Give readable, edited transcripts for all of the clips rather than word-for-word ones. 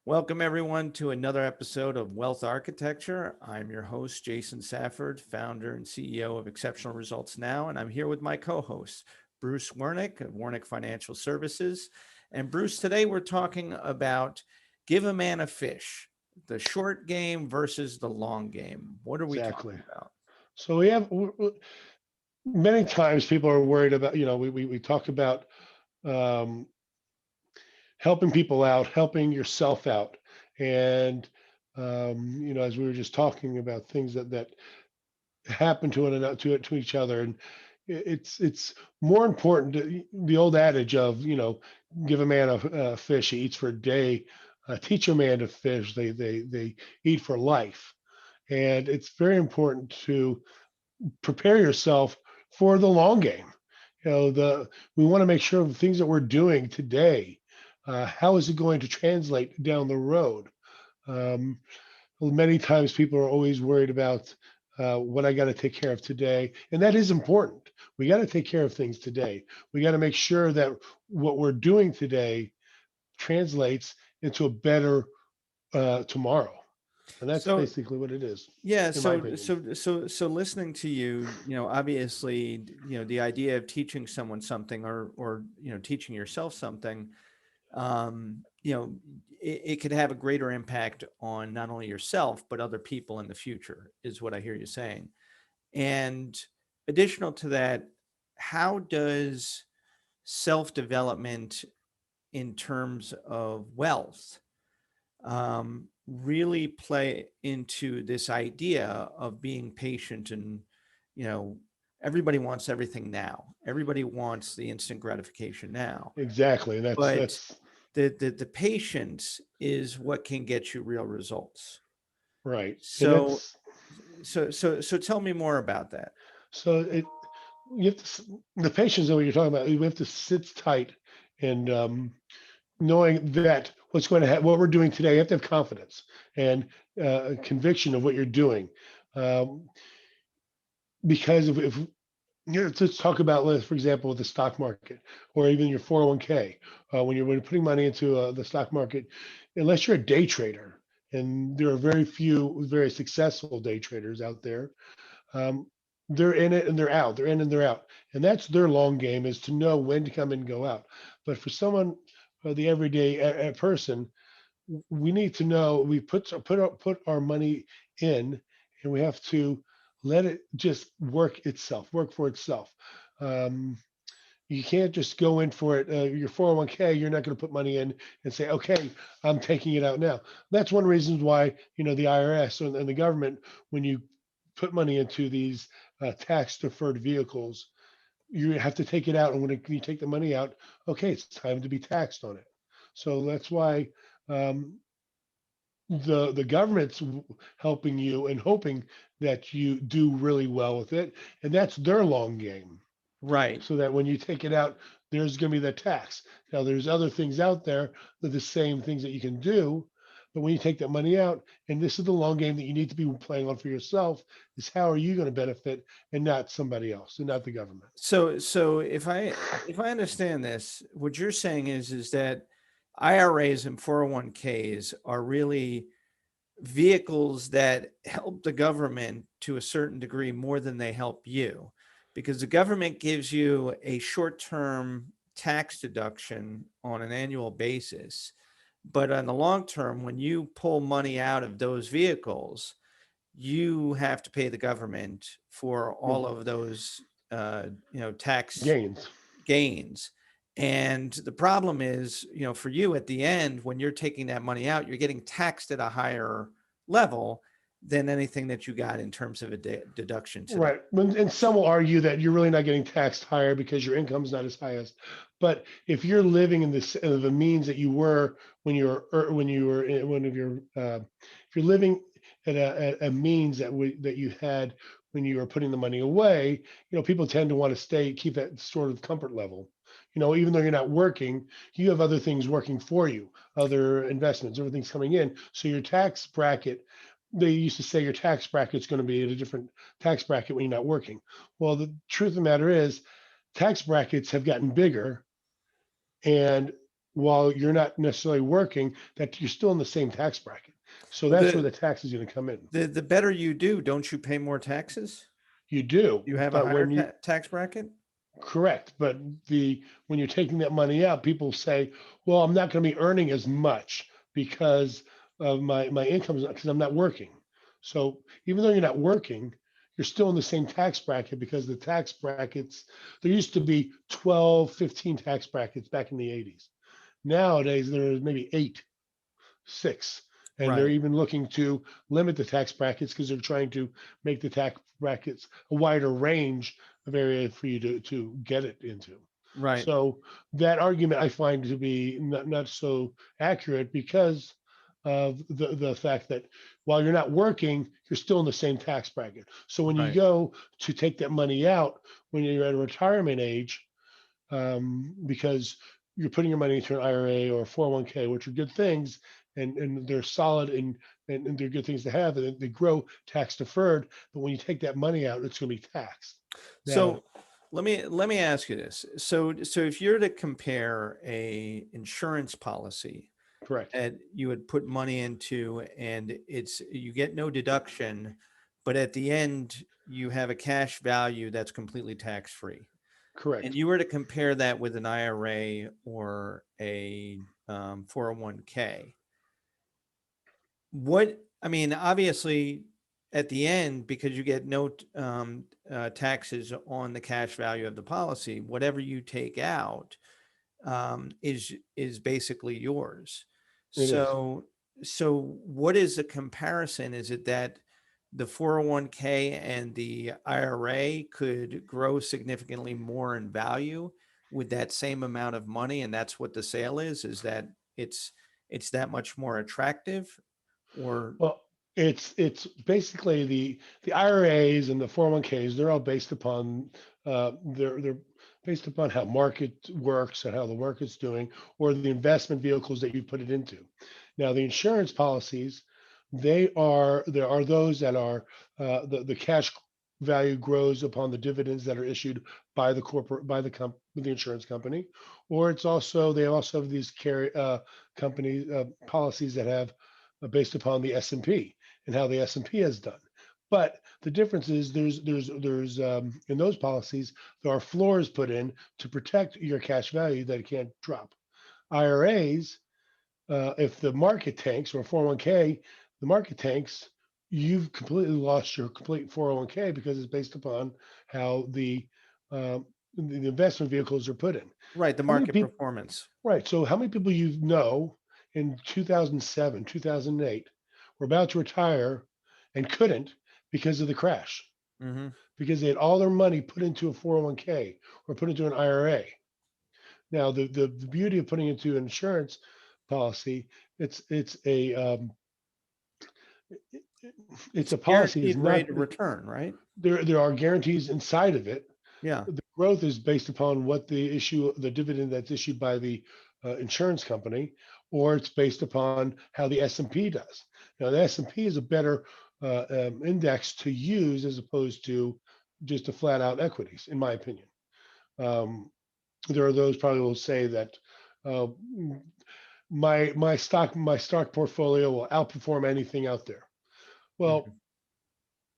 Welcome, everyone, to another episode of Wealth Architecture. I'm your host, Jason Safford, founder and CEO of Exceptional Results Now, and I'm here with my co-host, Bruce Wernick of Wernick Financial Services. And Bruce, today we're talking about give a man a fish, the short game versus the long game. What are we Exactly. talking about? So many times people are worried about, we talk about um, helping people out, helping yourself out. And, as we were just talking about things that happen to one another, to each other. And it's more important the old adage of, give a man a fish, he eats for a day, teach a man to fish, they eat for life. And it's very important to prepare yourself for the long game. We want to make sure the things that we're doing today, how is it going to translate down the road? Um, Many times people are always worried about what I got to take care of today, and that is important. We got to take care of things today. We got to make sure that what we're doing today translates into a better tomorrow, and that's So, basically what it is, yeah, in my so opinion. so so so listening to you, obviously, the idea of teaching someone something or teaching yourself something, you know, it could have a greater impact on not only yourself, but other people in the future, is what I hear you saying. And additional to that, how does self development in terms of wealth really play into this idea of being patient and, you know, everybody wants everything now. Everybody wants the instant gratification now. Exactly, and that's But that's the patience is what can get you real results. right, and So that's so tell me more about that. so it you have to the patience that you're talking about. We have to sit tight and knowing that what's going to happen, what we're doing today. You have to have confidence and conviction of what you're doing, um, because if let's talk about, for example, the stock market or even your 401k. When you're putting money into the stock market, unless you're a day trader, and there are very few very successful day traders out there, um, they're in it and they're out. They're in and they're out, and that's their long game, is to know when to come and go out. But for someone, the everyday person, we need to know we put our money in, and we have to let it just work for itself. Um, you can't just go in for it. Your 401k, you're not going to put money in and say, okay, I'm taking it out now. That's one reason why, the IRS and the government, when you put money into these tax deferred vehicles, you have to take it out. And you take the money out, okay, it's time to be taxed on it. So that's why um, the government's helping you and hoping that you do really well with it, and that's their long game, Right. so that when you take it out, there's going to be the tax. Now, there's other things out there that the same things that you can do, but when you take that money out, and this is the long game that you need to be playing on for yourself, is how are you going to benefit, and not somebody else, and not the government. So if I understand this, what you're saying is that IRAs and 401ks are really vehicles that help the government to a certain degree more than they help you, because the government gives you a short-term tax deduction on an annual basis, but on the long term, when you pull money out of those vehicles, you have to pay the government for all Mhm. of those tax Gains. gains. And the problem is, for you at the end, when you're taking that money out, you're getting taxed at a higher level than anything that you got in terms of a deduction today. Right. And some will argue that you're really not getting taxed higher because your income's not as high as. But if you're living in the means that you were when you were in one of your, if you're living at a means that you had when you were putting the money away, people tend to want to keep that sort of comfort level. Even though you're not working, you have other things working for you, other investments, everything's coming in. So your tax bracket, they used to say your tax bracket's going to be at a different tax bracket when you're not working. Well, the truth of the matter is, tax brackets have gotten bigger, and while you're not necessarily working, that you're still in the same tax bracket. So Well, that's where the tax is going to come in. the better you do, don't you pay more taxes? You do, You have a but higher when you tax bracket? correct, but when you're taking that money out, people say, "Well, I'm not going to be earning as much because of my income because I'm not working." So even though you're not working, you're still in the same tax bracket because the tax brackets there used to be 12, 15 tax brackets back in the 80s. Nowadays there's maybe 8, 6, and they're Right, even looking to limit the tax brackets because they're trying to make the tax brackets a wider range of area for you to get it into. right, So that argument I find to be not so accurate because of the fact that while you're not working, you're still in the same tax bracket. So when you right. go to take that money out when you're at a retirement age, because you're putting your money into an IRA or 401k, which are good things, and they're solid and they're good things to have, and they grow tax deferred. But when you take that money out, it's going to be taxed. Now, So let me ask you this. So if you're to compare a insurance policy correct, that you would put money into and you get no deduction, but at the end you have a cash value that's completely tax free. And correct. you were to compare that with an IRA or a 401k, what I mean, obviously, at the end, because you get no taxes on the cash value of the policy, whatever you take out is basically yours. It is. So what is the comparison? Is it that the 401k and the IRA could grow significantly more in value with that same amount of money, and that's what the sale is? Is that it's it's that much more attractive, or Well, it's basically the IRAs and the 401ks. They're all based upon they're based upon how market works and how the market's doing, or the investment vehicles that you put it into. Now, the insurance policies, there are those that are the cash value grows upon the dividends that are issued by the corporate the insurance company, or it's also they also have these carry company policies that have based upon the S&P and how the S&P has done. But the difference is there's in those policies there are floors put in to protect your cash value that it can't drop. IRAs, if the market tanks or 401k, the market tanks, you've completely lost your complete 401k because it's based upon how um, the investment vehicles are put in. right, the How many market people? performance? Right. So how many people you know in 2007, 2008 were about to retire and couldn't because of the crash, Hmm. because they had all their money put into a 401k or put into an IRA. Now, the beauty of putting into an insurance policy, it's a it's It's a a policy. Is guaranteed not rate of return, right? there are guarantees inside of it. Yeah. The growth is based upon what the dividend that's issued by the insurance company, or it's based upon how the S&P does. Now, the S&P is a better index to use as opposed to just a flat out equities, in my opinion. Um, there are those probably will say that uh, my stock portfolio will outperform anything out there. Well, Mhm.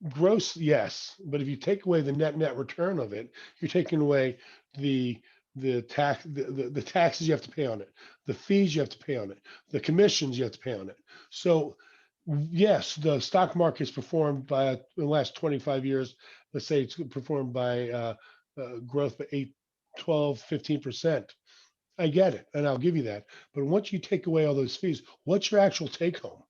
gross, yes, but if you take away the net return of it, you're taking away the the taxes you have to pay on it, the fees you have to pay on it, the commissions you have to pay on it. So yes, the stock market's performed by in the last 25 years. Let's say it's performed by growth by 8, 12, 15%. I get it, and I'll give you that. But once you take away all those fees, what's your actual take home?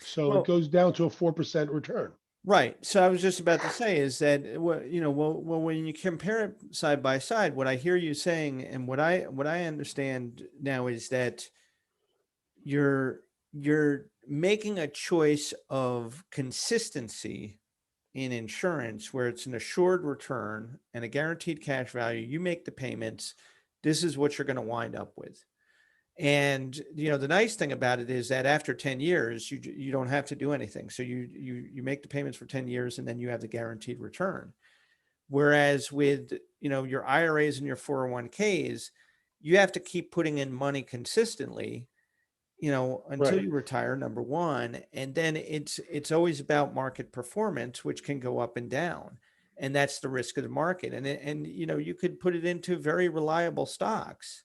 So it Well, goes down to a 4% return. right. So I was just about to say is that when you compare it side by side, what I hear you saying and what I understand now is that you're you're making a choice of consistency in insurance where it's an assured return and a guaranteed cash value. You make the payments. This is what you're going to wind up with. And the nice thing about it is that after 10 years, you don't have to do anything. So you make the payments for 10 years and then you have the guaranteed return. Whereas with your IRAs and your 401ks, you have to keep putting in money consistently, until Right. you retire, number one. And then it's always about market performance, which can go up and down. And that's the risk of the market. And you could put it into very reliable stocks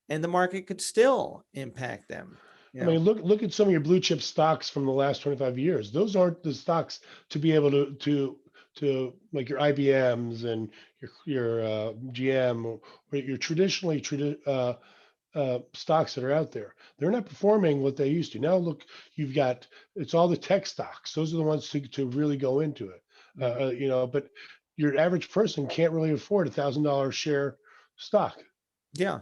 and the market could still impact them, you I mean, know. look at some of your blue chip stocks from the last 25 years. Those aren't the stocks to be able to like your IBMs and your GM, or your stocks that are out there. They're not performing what they used to. Now look, you've got it's all the tech stocks. Those are the ones to really go into it. Mhm. But your average person can't really afford $1,000 share stock. Yeah,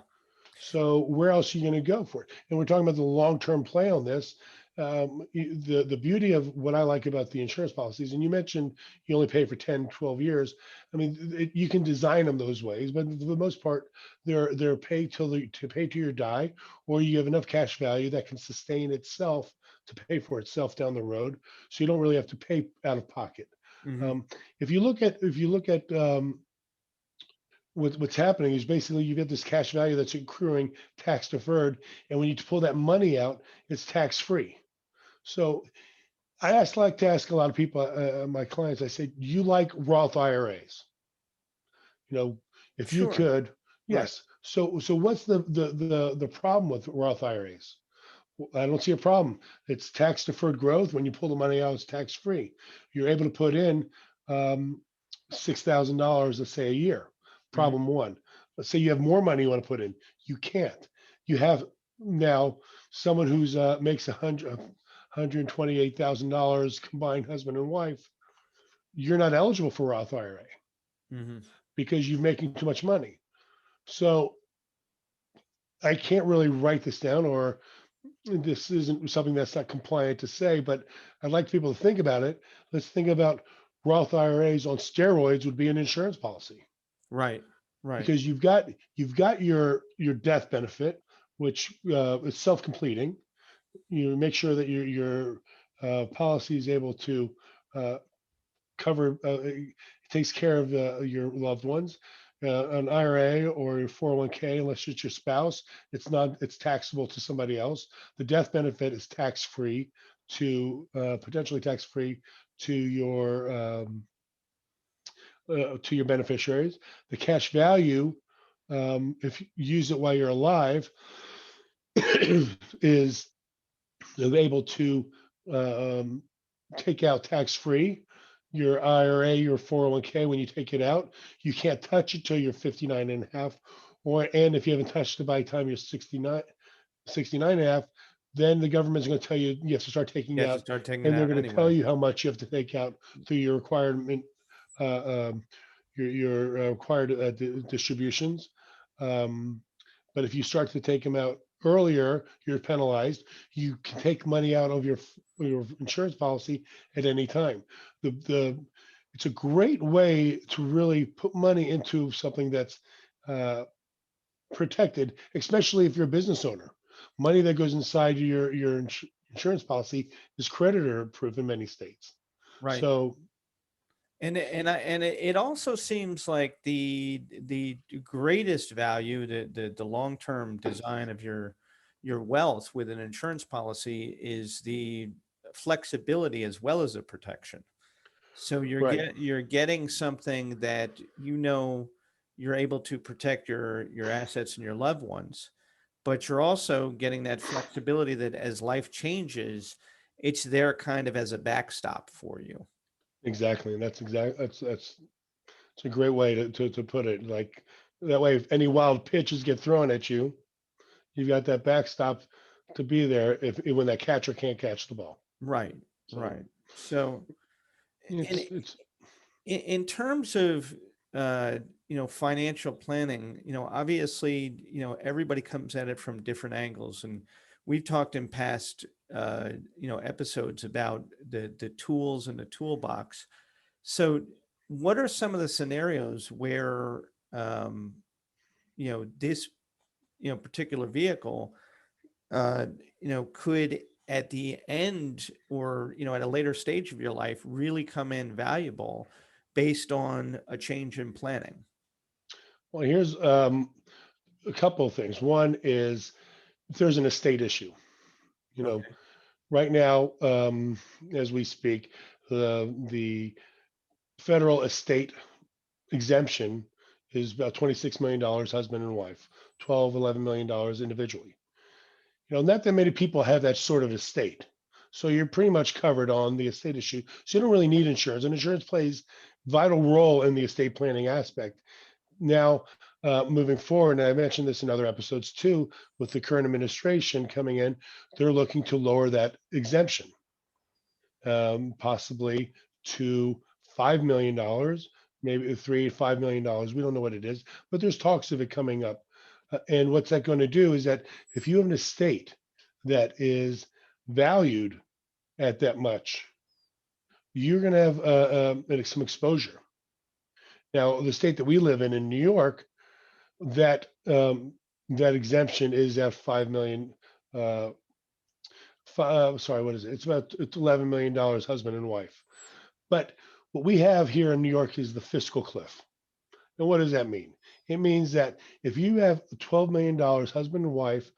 So where else are you going to go for it? And we're talking about the long-term play on this. The beauty of what I like about the insurance policies, and you mentioned you only pay for 10, 12 years. I mean, you can design them those ways, but for the most part, they're paid to pay to your die, or you have enough cash value that can sustain itself to pay for itself down the road. So you don't really have to pay out of pocket. hmm, Um, if you look at what's happening is basically you get this cash value that's accruing tax deferred, and when you pull that money out, it's tax free. So like to ask a lot of people, my clients, I say, do you like Roth IRAs? You know, if you sure, could, right. yes. So what's the problem with Roth IRAs? I don't see a problem. It's tax deferred growth. When you pull the money out, it's tax free. You're able to put in um, $6,000, let's say, a year. Hmm. Problem one. Let's say you have more money you want to put in. You can't. You have now someone who's makes $128,000 combined, husband and wife. You're not eligible for Roth IRA Hmm. because you're making too much money. So I can't really write this down, or this isn't something that's not compliant to say, but I'd like people to think about it. Let's think about Roth IRAs on steroids would be an insurance policy, Right, right. because you've got your death benefit, which is self-completing. You make sure that your policy is able to uh, cover it takes care of your loved ones. An IRA or your 401k, unless it's your spouse, it's taxable to somebody else. The death benefit is tax free potentially tax free to your beneficiaries. The cash value, if you use it while you're alive, is able to um, take out tax free. Your IRA, your 401k, when you take it out, you can't touch it till you're 59 and a half. And if you haven't touched it by the time you're 69 and a half, then the government's going to tell you you have to start You taking have to out, start taking it and they're out going to tell anyway. you how much you have to take out through your requirement, uh, um, your required distributions. Um, but if you start to take them out earlier, you're penalized. You can take money out of your insurance policy at any time. The It's a great way to really put money into something that's uh, protected, especially if you're a business owner. Money that goes inside your insurance policy is creditor proof in many states. Right. So And it also seems like the greatest value, the long-term design of your wealth with an insurance policy is the flexibility as well as the protection. So right, you're getting something that you're able to protect your assets and your loved ones, but you're also getting that flexibility that as life changes, it's there kind of as a backstop for you. exactly, and that's it's a great way to put it. Like that way, if any wild pitches get thrown at you, you've got that backstop to be there if when that catcher can't catch the ball. Right, So right. So, and it's in terms of financial planning, obviously, everybody comes at it from different angles, and we've talked in past episodes about the tools in the toolbox. So, what are some of the scenarios where this particular vehicle uh, could at the end or, at a later stage of your life really come in valuable based on a change in planning? well. Here's a couple of things. One is if there's an estate issue, you know, Okay. right now, as we speak, the federal estate exemption is about $26 million, husband and wife, 12, $11 million individually. Not that many people have that sort of estate. So you're pretty much covered on the estate issue. So you don't really need insurance. And insurance plays vital role in the estate planning aspect. Now, moving forward, and I mentioned this in other episodes too, with the current administration coming in, they're looking to lower that exemption, possibly to $5 million, maybe $3, $5 million. We don't know what it is, but there's talks of it coming up. And what's that going to do is that if you have an estate that is valued at that much, you're going to have some exposure. Now, the state that we live in New York, that that exemption is at 5 million. Uh, Sorry, what is it? It's $11 million, husband and wife. But what we have here in New York is the fiscal cliff. And what does that mean? It means that if you have $12 million, husband and wife,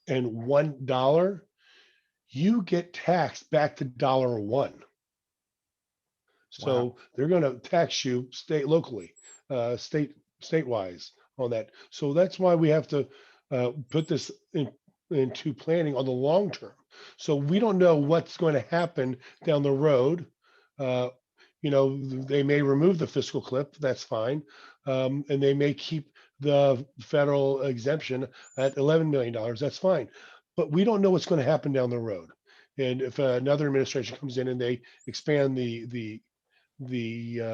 and $1, you get taxed back to $1. Wow. So they're going to tax you locally, statewise on that. So that's why we have to put this into planning on the long term. So we don't know what's going to happen down the road. Uh, they may remove the fiscal cliff. That's fine, and they may keep the federal exemption at $11 million. That's fine, but we don't know what's going to happen down the road. And if another administration comes in and they expand the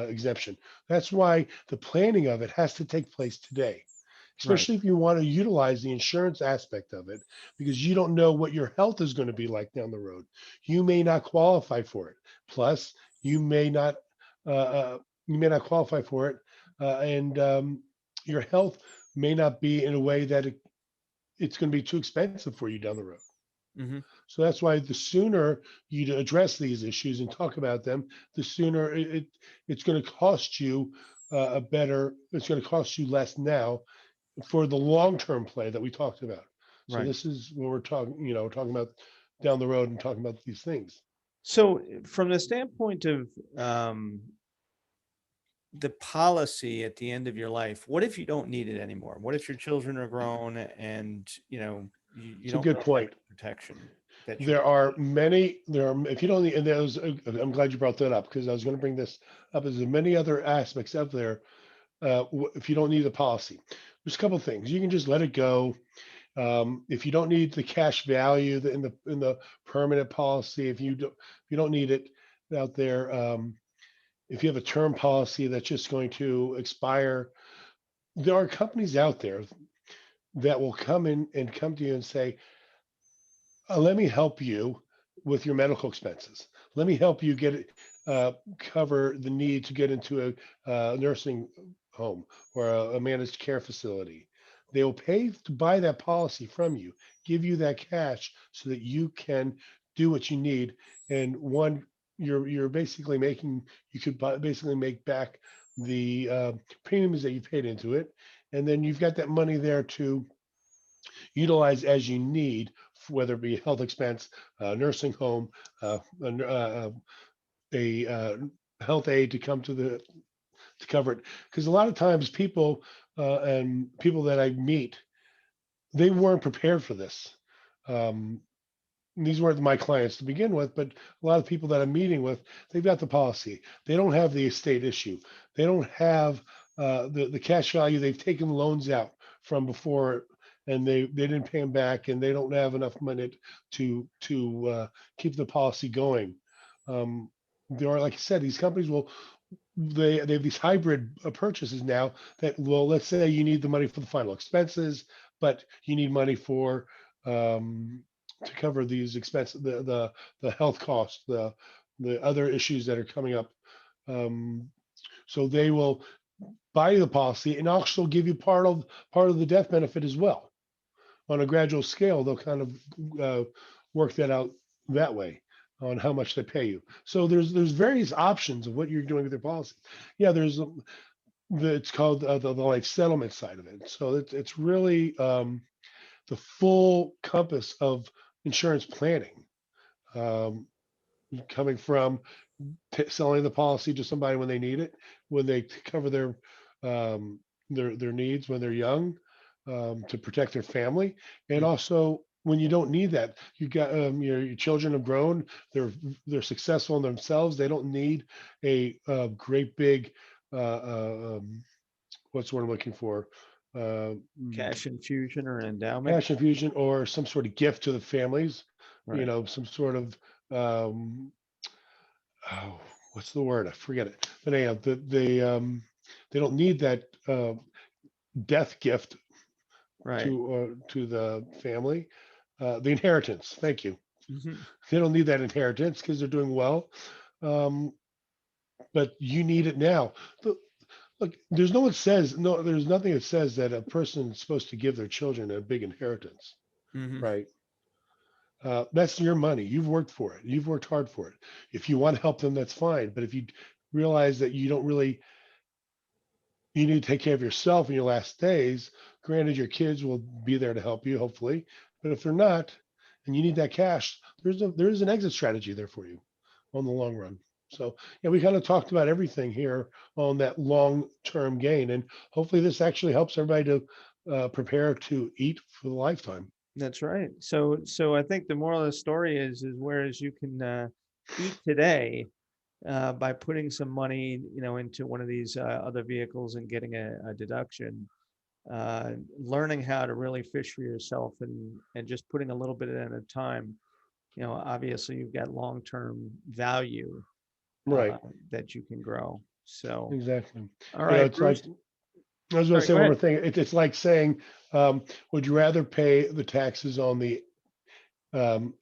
exemption. That's why the planning of it has to take place today, Right. especially if you want to utilize the insurance aspect of it, because you don't know what your health is going to be like down the road. You may not qualify for it. Plus, you may not qualify for it, and your health may not be in a way that it's going to be too expensive for you down the road. Hmm. So that's why the sooner you address these issues and talk about them, the sooner it's going to cost you it's going to cost you less now for the long-term play that we talked about. So Right. this is what we're talking about down the road and talking about these things. So, from the standpoint of the policy at the end of your life, what if you don't need it anymore? What if your children are grown and you It's a don't good really have point. the protection that you? If you don't need, and there's, I'm glad you brought that up because I was going to bring this up. There's many other aspects up there. If you don't need the policy, there's a couple of things. You can just let it go. If you don't need the cash value in the permanent policy, if you don't need it out there, if you have a term policy that's just going to expire, there are companies out there that will come to you and say, let me help you with your medical expenses. Let me help you cover the need to get into a nursing home or a managed care facility. They will pay to buy that policy from you, give you that cash so that you can do what you need. And you're basically you could basically make back the premiums that you paid into it, and then you've got that money there to utilize as you need, whether it be health expense, nursing home, a health aid to come to cover it. Because a lot of times and people that I meet, they weren't prepared for this. Um, these weren't my clients to begin with, but a lot of people that I'm meeting with, they've got the policy. They don't have the estate issue. They don't have the cash value. They've taken loans out from before, and they didn't pay them back, and they don't have enough money to keep the policy going. Um, there are, like I said, these companies they have these hybrid purchases now that, well, let's say you need the money for the final expenses, but you need money for um, to cover these expenses, the health costs, the other issues that are coming up. Um, so they will buy you the policy and also give you part of the death benefit as well. On a gradual scale, they'll kind of work that out that way on how much they pay you. So there's various options of what you're doing with your policy. Yeah, it's called the life settlement side of it. So it's really the full compass of insurance planning, um, coming from selling the policy to somebody when they need it, when they cover um, their needs when they're young, to protect their family, and Mm. also when you don't need that, you got your children have grown, they're successful in themselves. They don't need a great big what's the word I'm looking for? Uh, mm, Cash infusion or endowment. Cash infusion or some sort of gift to the families. Right. Some sort of um, oh, what's the word? I forget it. But anyhow, they don't need that death gift Right. to the family. The inheritance. Thank you. Mhm. They don't need that inheritance because they're doing well. Um, but you need it now. Look, look, there's nothing that says that a person is supposed to give their children a big inheritance, Mhm. right? That's your money. You've worked for it. You've worked hard for it. If you want to help them, that's fine. But if you realize that you don't really, you need to take care of yourself in your last days, granted, your kids will be there to help you, hopefully. But if they're not, and you need that cash, there is an exit strategy there for you on the long run. So yeah, we kind of talked about everything here on that long-term gain, and hopefully this actually helps everybody to prepare to eat for the lifetime. That's right. So I think the moral of the story is whereas you can eat today by putting some money, into one of these other vehicles and getting a deduction, learning how to really fish for yourself and just putting a little bit at a time, obviously you've got long-term value uh, Right, that you can grow. So, exactly. all right, It's like Bruce. I was going to Sorry, say go one more ahead. thing. It's like saying, would you rather pay the taxes on the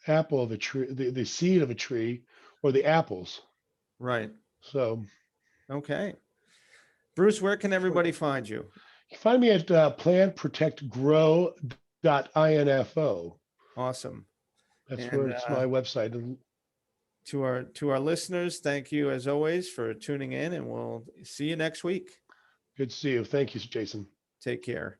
apple of a tree, the seed of a tree, or the apples? Right. So Okay. Bruce, where can for, everybody find you? you find me at plantprotectgrow.info. Awesome. That's where And it's my website. And to our listeners, thank you as always for tuning in, and we'll see you next week. good to see you. Thank you, Jason. Take care.